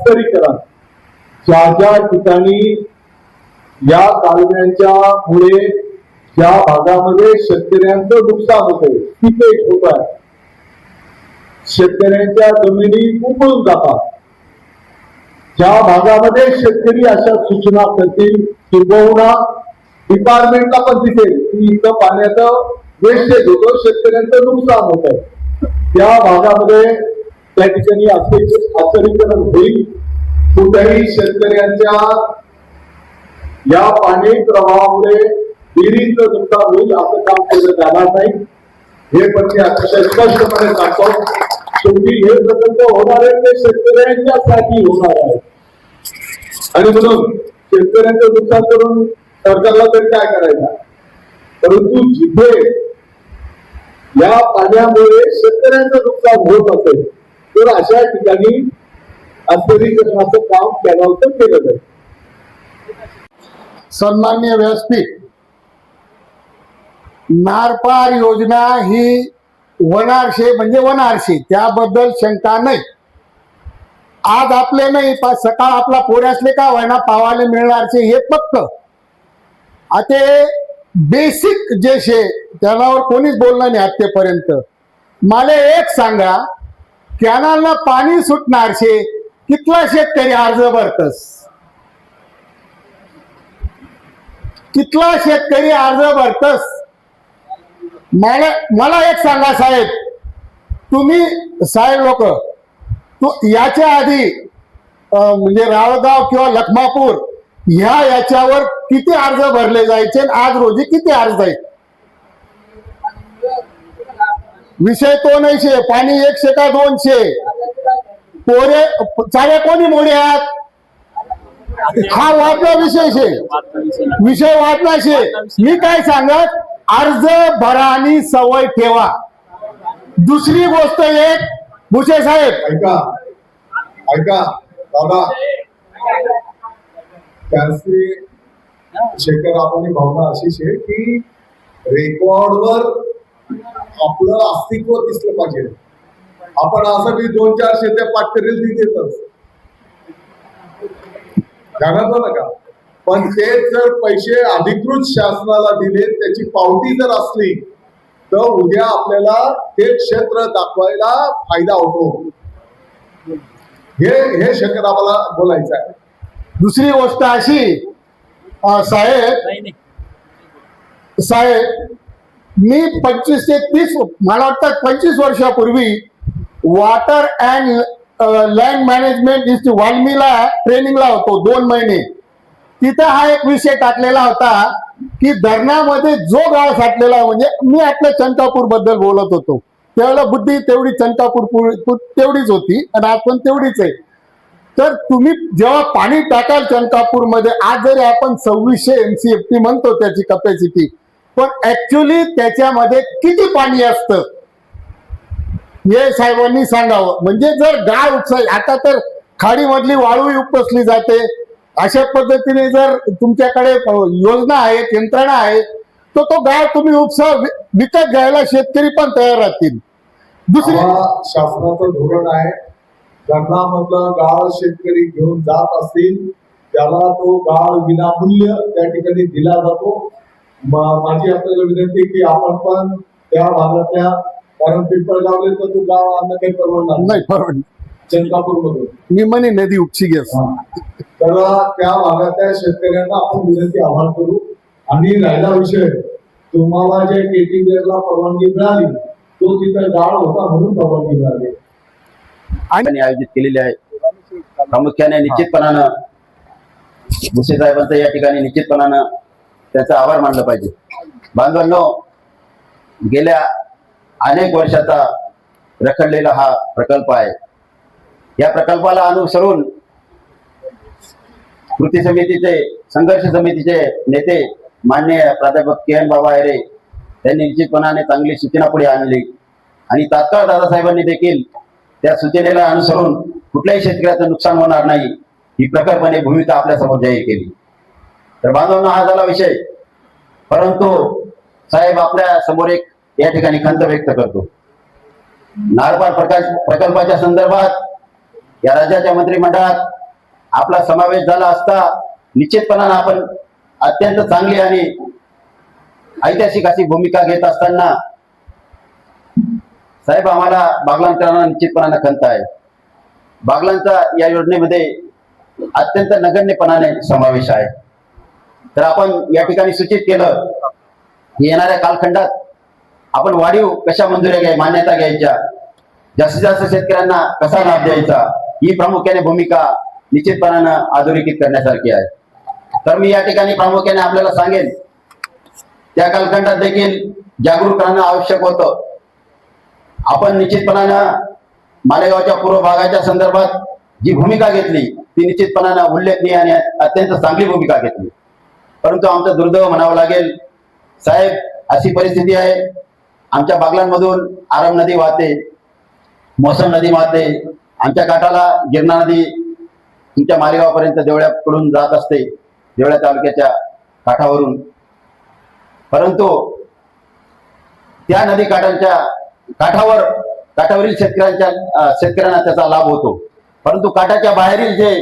अस्तरीकरण ज्या ज्या ठिकाणी या कालव्यांच्या मुळे ज्या भागामध्ये शेतकऱ्यांचं नुकसान होतंय, पिके होत आहे, शेतकऱ्यांच्या जमिनी उकळून जातात, ज्या भागामध्ये शेतकरी अशा सूचना करतील किंबहुना डिपार्टमेंटला पण दिसेल की इथं पाण्याचं वेस्टेज होतं, शेतकऱ्यांचं नुकसान होत आहे, त्या भागामध्ये त्या ठिकाणी अस्तरीकरण होईल. कुठेही शेतकऱ्यांच्या या पाणी प्रवाहामुळे विहिरीचं नुकसान होईल असं काम केलं जाणार नाही, हे पण मी अतिशय स्पष्टपणे सांगतो. शेवटी हे प्रकल्प होणार आहे ते शेतकऱ्यांच्यासाठी होणार आहे आणि म्हणून शेतकऱ्यांचं नुकसान करून सरकारला तरी काय करायचं. परंतु जिथे या पाण्यामुळे शेतकऱ्यांचं नुकसान होत असेल तर अशा ठिकाणी अस्तरीकरणाचं काम कॅनॉलचं केलं जाईल. सन्माननीय व्यासपीठ, नारपार योजना ही वनारशे म्हणजे वनारशे, त्याबद्दल शंका नाही. आज आपले नाही सकाळ आपला पोऱ्यासले का व्हायना पावाले मिळणारचे हे पक्क. आता बेसिक जे शे त्यावर कोणीच बोललं नाही आतापर्यंत. मला एक सांगा, कॅनलला पाणी सुटणार शे कितला शेतकरी अर्ज भरतस, कितला शेतकरी अर्ज भरतस. मला एक सांगा साहेब, तुम्ही साहेब लोक याच्या आधी म्हणजे रावगाव किंवा लखमापूर याच्यावर किती अर्ज भरले जायचे, आज रोजी किती अर्ज आहेत. विषय तो नाही शे, पाणी 100 का 200 पोरे चाले कोणी मोडे आहेत, हा वाटला विषय शे, विषय वाटला शे. मी काय सांगत, अर्ज भरानी सवय ठेवा. दुसरी गोष्ट एक, भुसे साहेब ऐका दादा, त्यांची शेखर आपण भावना अशीच आहे की रेकॉर्डवर आपलं अस्तित्व दिसलं पाहिजे. आपण असं बी 2-4 शेत्या पाटकरील देतच जाणतो ना का, पण ते जर पैसे अधिकृत शासनाला दिले, त्याची पावती जर असली तर उद्या आपल्याला ते क्षेत्र दाखवायला फायदा होतो. हे शेखर आम्हाला बोलायचं आहे. दुसरी गोष्ट अशी साहेब, मी 25 ते 30 मला वाटतं 25 वर्षापूर्वी water and land management institute वाल्मीला ट्रेनिंगला होतो 2 महिने. तिथं हा एक विषय टाकलेला होता की धरणामध्ये जो गाळ साठलेला, म्हणजे मी आपल्या चंकापूर बद्दल बोलत होतो त्यावेळेला बुद्धी तेवढी चंकापूर तेवढीच होती आणि आज पण तेवढीच आहे. तर तुम्ही जेव्हा पाणी टाकाल चंकापूर मध्ये, आज जरी आपण 2600 MCFT म्हणतो त्याची कपॅसिटी, पण ऍक्च्युली त्याच्यामध्ये किती पाणी असतं हे साहेबांनी सांगावं. म्हणजे जर गाळ उपसाय, आता तर खाडीमधली वाळू उपसली जाते, अशा पद्धतीने जर तुमच्याकडे योजना आहेत, यंत्रणा आहे, तर तो गाळ तुम्ही उपसा विकत घ्यायला शेतकरी पण तयार राहतील. दुसरी शासनाचं धोरण आहे, धरणामधला गाळ शेतकरी घेऊन जात असतील त्याला तो गाळ विनामूल्य त्या ठिकाणी दिला जातो. माझी आपल्याला विनंती की आपण पण त्या भागातल्या, कारण पिंपळगावले तर तू गाव आणणं काही परवडणार नाही, परवडणार चंद्रापूर मधून मी म्हणे नदी उपची घेस, तर त्या भागातल्या शेतकऱ्यांना आपण विनंती आवाहन करू. आणि राहिला विषय, तुम्हाला जे केटीवेअरला परवानगी मिळाली तो तिथे गाळ होता म्हणून परवानगी मिळाली आणि आयोजित केलेले आहे. प्रामुख्याने निश्चितपणानं भुसे साहेबांचं या ठिकाणी निश्चितपणानं त्याचा आभार मानलं पाहिजे. बांधवांनो, गेल्या अनेक वर्षाचा रखडलेला हा प्रकल्प आहे. या प्रकल्पाला अनुसरून कृती समितीचे, संघर्ष समितीचे नेते माननीय प्राध्यापक KN बाबा आयरे त्यांनी निश्चितपणाने चांगली सूचना पुढे आणली आणि तात्काळ दादासाहेबांनी देखील त्या सूचनेला अनुसरून कुठल्याही शेतकऱ्याचं नुकसान होणार नाही ही प्रखरपणे भूमिका आपल्या समोर जाहीर केली. तर बांधवांना हा झाला विषय, परंतु साहेब आपल्या समोर एक या ठिकाणी खंत व्यक्त करतो. नारपार प्रकल्पाच्या संदर्भात या राज्याच्या मंत्रिमंडळात आपला समावेश झाला असता निश्चितपणानं आपण अत्यंत चांगली आणि ऐतिहासिक अशी भूमिका घेत असताना साहेब आम्हाला बागलाणकरांना निश्चितपणानं खंत आहे. बागलांचा या योजनेमध्ये अत्यंत नगण्यपणाने समावेश आहे. तर आपण या ठिकाणी सूचित केलं की येणाऱ्या कालखंडात आपण वाढीव कशा मंजुऱ्या मान्यता घ्यायच्या, जास्तीत जास्त शेतकऱ्यांना कसा लाभ द्यायचा, ही प्रामुख्याने भूमिका निश्चितपणानं अधोरेखित करण्यासारखी आहे. तर मी या ठिकाणी प्रामुख्याने आपल्याला सांगेन त्या कालखंडात देखील जागरूक राहणं आवश्यक होतं. आपण निश्चितपणानं मालेगावच्या पूर्व भागाच्या संदर्भात जी भूमिका घेतली ती निश्चितपणानं उल्लेखनीय आणि अत्यंत चांगली भूमिका घेतली. परंतु आमचं दुर्दैव म्हणावं लागेल साहेब, अशी परिस्थिती आहे, आमच्या बागलांमधून आरम नदी वाहते, मोसम नदी वाहते, आमच्या काठाला गिरणा नदी तुमच्या मालेगावपर्यंत देवळ्याकडून जात असते, देवळ्या तालुक्याच्या काठावरून. परंतु त्या नदी काठावरील शेतकऱ्यांना त्याचा लाभ होतो. परंतु काठाच्या बाहेरील जे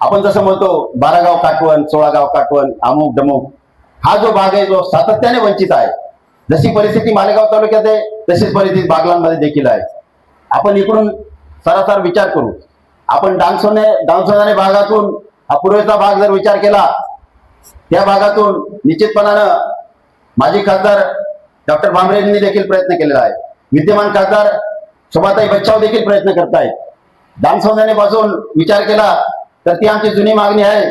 आपण जसं म्हणतो 12 गाव काटवण, 16 गाव काटवण, अमुक डमुक, हा जो भाग आहे जो सातत्याने वंचित आहे. जशी परिस्थिती मालेगाव तालुक्यात आहे तशीच परिस्थिती बागलांमध्ये देखील आहे. आपण इकडून सरासर विचार करू, आपण डांगसोनाने भागातून हा पूर्वेचा भाग जर विचार केला, त्या भागातून निश्चितपणानं माजी खासदार डॉक्टर भामरेंनी देखील प्रयत्न केलेला आहे. विद्यमान खासदार शोभाताई बच्चाव देखील प्रयत्न करतायत. डांगसोनाने पासून विचार केला तर ती आमची जुनी मागणी आहे.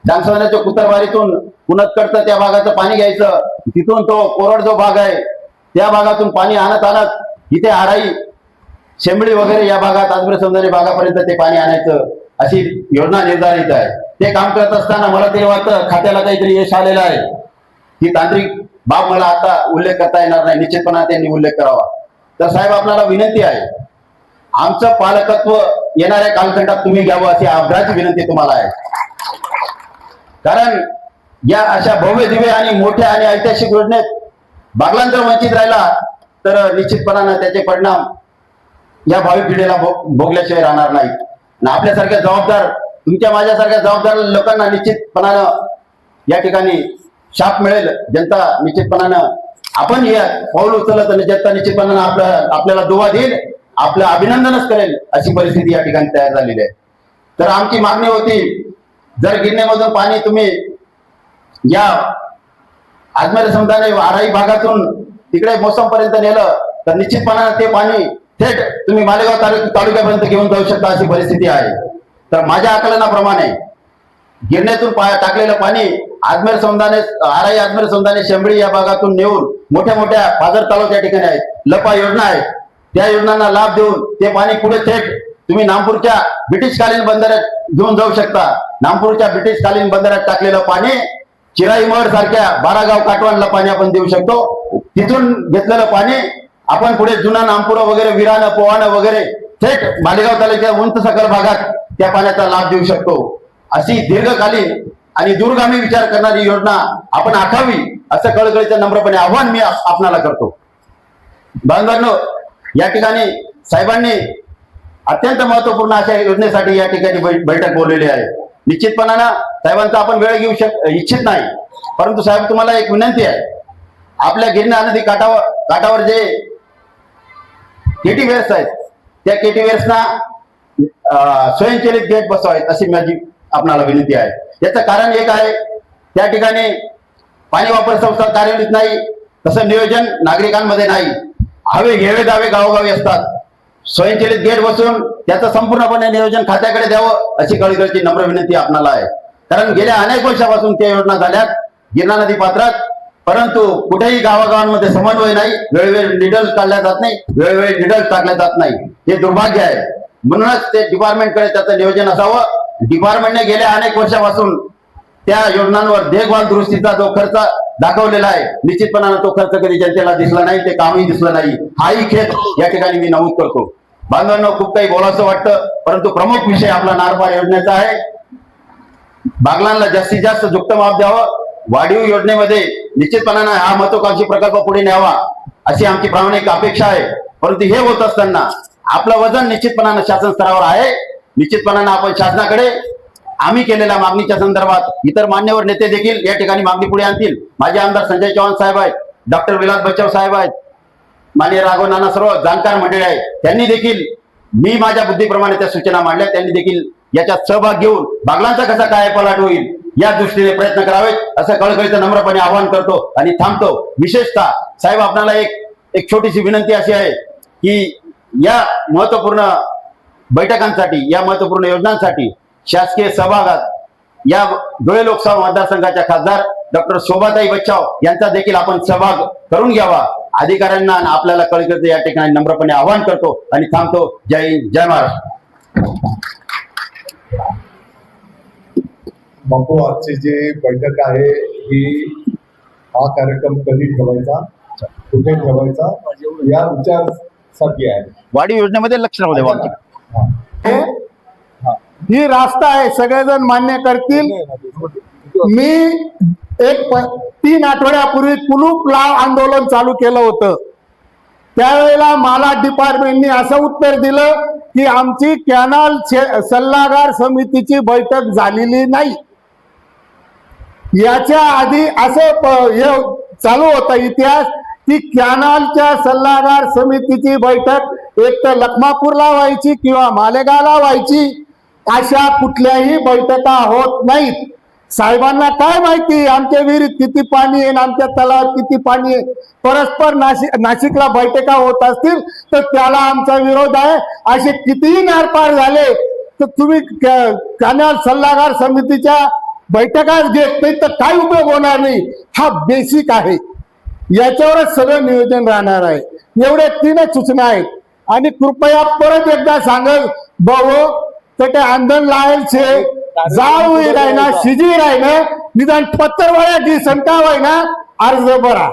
डांगसोनाच्या कुतरवारीतून पुनतकडचं त्या भागाचं पाणी घ्यायचं, तिथून तो कोरड जो भाग आहे त्या भागातून पाणी आणत इथे आराई, शेंबळी वगैरे या भागात आजमेर सौंदर्य भागापर्यंत ते पाणी आणायचं अशी योजना निर्धारित आहे. ते काम करत असताना मला तरी वाटतं खात्याला काहीतरी यश आलेलं आहे. ही तांत्रिक बाब मला आता उल्लेख करता येणार नाही, निश्चितपणे त्यांनी उल्लेख करावा. तर साहेब आपल्याला विनंती आहे, आमचं पालकत्व येणाऱ्या कालखंडात तुम्ही घ्यावं अशी आग्रहाची विनंती तुम्हाला आहे. कारण या अशा भव्य दिव्य आणि मोठ्या आणि ऐतिहासिक योजनेत बागलाण जर वंचित राहिला तर निश्चितपणानं त्याचे परिणाम या भावी पिढीला भोगल्याशिवाय राहणार नाहीत. आणि आपल्यासारख्या जबाबदार, तुमच्या माझ्यासारख्या जबाबदार लोकांना निश्चितपणानं या ठिकाणी शाप मिळेल. जनता निश्चितपणानं आपण हे पाऊल उचललं तर जनता निश्चितपणानं आपल्याला दुवा देईल, आपलं अभिनंदनच करेल अशी परिस्थिती या ठिकाणी तयार झालेली आहे. तर आमची मागणी होती, जर गिरणेमधून पाणी तुम्ही या आजमेर समुदाय आराई भागातून तिकडे मोसम पर्यंत नेलं तर निश्चितपणानं ते पाणी थेट तुम्ही मालेगाव तालुक्यापर्यंत घेऊन जाऊ शकता अशी परिस्थिती आहे. तर माझ्या आकलनाप्रमाणे गिरणेतून टाकलेलं पाणी आजमेर समुदाय आराई, आजमेर समुदाय, शेंबळी या भागातून नेऊन मोठ्या मोठ्या पाझर तलाव त्या ठिकाणी आहेत, लपा योजना आहे, त्या योजनांना लाभ देऊन ते पाणी पुढे थेट तुम्ही नागपूरच्या ब्रिटिशकालीन बंदरात घेऊन जाऊ शकता. नागपूरच्या ब्रिटिशकालीन बंदरात टाकलेलं पाणी चिराईमठ सारख्या 12 गाव काटवानला पाणी आपण देऊ शकतो. तिथून घेतलेलं पाणी आपण पुढे जुना नागपूर वगैरे, विरानं, पोवानं वगैरे थेट मालेगाव तालुक्याच्या उंच सखल भागात त्या पाण्याचा लाभ देऊ शकतो. अशी दीर्घकालीन आणि दूरगामी विचार करणारी योजना आपण आखावी असं कळकळीचं नम्रपणे आव्हान मी आपणाला करतो. बांधवांनो, या ठिकाणी साहेबांनी अत्यंत महत्वपूर्ण अशा योजनेसाठी या ठिकाणी बैठक बोललेली आहे. निश्चितपणानं साहेबांचा आपण वेळ घेऊ इच्छित नाही, परंतु साहेब तुम्हाला एक विनंती आहे, आपल्या गिरणा नदी काठावर जे केटीवेअर्स आहेत त्या केटीवेअर्सना स्वयंचलित गेट बसवायत अशी माझी आपणाला विनंती आहे. याचं कारण एक आहे, त्या ठिकाणी पाणी वापर संस्था कार्यान्वित नाही, तसं नियोजन नागरिकांमध्ये नाही, हवे घेवे दावे गावोगावी असतात. स्वयंचलित गेट बसून त्याचं संपूर्णपणे नियोजन खात्याकडे द्यावं अशी कळकळीची नम्र विनंती आपणाला आहे. कारण गेल्या अनेक वर्षापासून त्या योजना झाल्यात गिरणा नदी पात्रात, परंतु कुठेही गावागावांमध्ये समन्वय नाही, वेळोवेळी निडल काढल्या जात नाही, वेळोवेळी निडल टाकल्या जात नाही. हे दुर्भाग्य आहे. म्हणूनच ते डिपार्टमेंटकडे त्याचं नियोजन असावं. डिपार्टमेंटने गेल्या अनेक वर्षापासून त्या योजनांवर देखभाल दुरुस्तीचा जो खर्च दाखवलेला आहे, निश्चितपणानं तो खर्च कधी जनतेला दिसला नाही, ते कामही दिसलं नाही. हाही खेद या ठिकाणी मी नमूद करतो. बांधवांनो, खूप काही बोलावंसं वाटतं, परंतु प्रमुख विषय आपला नारपार योजनेचा आहे. बागलांना जास्तीत जास्त जुक्त माप द्यावं. वाढीव योजनेमध्ये निश्चितपणानं हा महत्वाकांक्षी प्रकल्प पुढे न्यावा अशी आमची प्रामाणिक अपेक्षा आहे. परंतु हे होत असताना आपलं वजन निश्चितपणानं शासन स्तरावर आहे. निश्चितपणानं आपण शासनाकडे आम्ही केलेल्या मागणीच्या संदर्भात इतर मान्यवर नेते देखील या ठिकाणी मागणी पुढे आणतील. माझे आमदार संजय चव्हाण साहेब आहेत, डॉक्टर विलास बच्चाव साहेब आहेत, माननीय राघव नाना, सर्व जाणकार मंडळी आहेत. त्यांनी देखील मी माझ्या बुद्धीप्रमाणे त्या सूचना मांडल्या, त्यांनी देखील याच्यात सहभाग घेऊन बागलांचा कसा काय पलाट होईल या दृष्टीने प्रयत्न करावेत असं कळकळीचं नम्रपणे आवाहन करतो आणि थांबतो. विशेषतः साहेब, आपल्याला एक छोटीशी विनंती अशी आहे की या महत्वपूर्ण बैठकांसाठी, या महत्वपूर्ण योजनांसाठी शासकीय सहभागात या धुळे लोकसभा मतदारसंघाच्या खासदार डॉक्टर शोभाताई बच्चाव यांचा देखील आपण सहभाग करून घ्यावा. अधिकाऱ्यांना आपल्याला कळकळीचं या ठिकाणी नम्रपणे आवाहन करतो आणि थांबतो. जय हिंद, जय महाराष्ट्र. बापू, आजची जी बैठक आहे ही, हा कार्यक्रम कधी ठेवायचा, कुठे ठेवायचा या विचारासाठी आहे. वाढीव योजनेमध्ये लक्ष राहू द्या. ही रास्ता आहे, सगळेजण मान्य करतील. मी 3 आठवड्यापूर्वी कुलूप लाव आंदोलन चालू केलं होतं. त्यावेळेला मला डिपार्टमेंटनी असं उत्तर दिलं की आमची कॅनल सल्लागार समितीची बैठक झालेली नाही. याच्या आधी असं हे चालू होता इतिहास की कॅनलच्या सल्लागार समितीची बैठक एक तर लखमापूरला व्हायची किंवा मालेगावला व्हायची. अशा कुठल्याही बैठका होत नाहीत. साहेबांना काय माहिती आमच्या विहिरीत किती पाणी आहे, आमच्या तलावात किती पाणी आहे. परस्पर नाशिकला बैठका होत असतील तर त्याला आमचा विरोध आहे. असे कितीही नारपार झाले तर तुम्ही कॅनल सल्लागार समितीच्या बैठकाच घेत नाही तर काय उपयोग होणार नाही. हा बेसिक आहे, याच्यावरच सगळं नियोजन राहणार आहे. एवढे 3च सूचना आहेत. અને કૃપયા પરત એકદા સાંગલ બહુ તે આંદન લાયેલ છે જાવ રાયના સીજી રાયને નિદાન પત્તર વાળા જી સંતા હોય ના अर्ज भरा.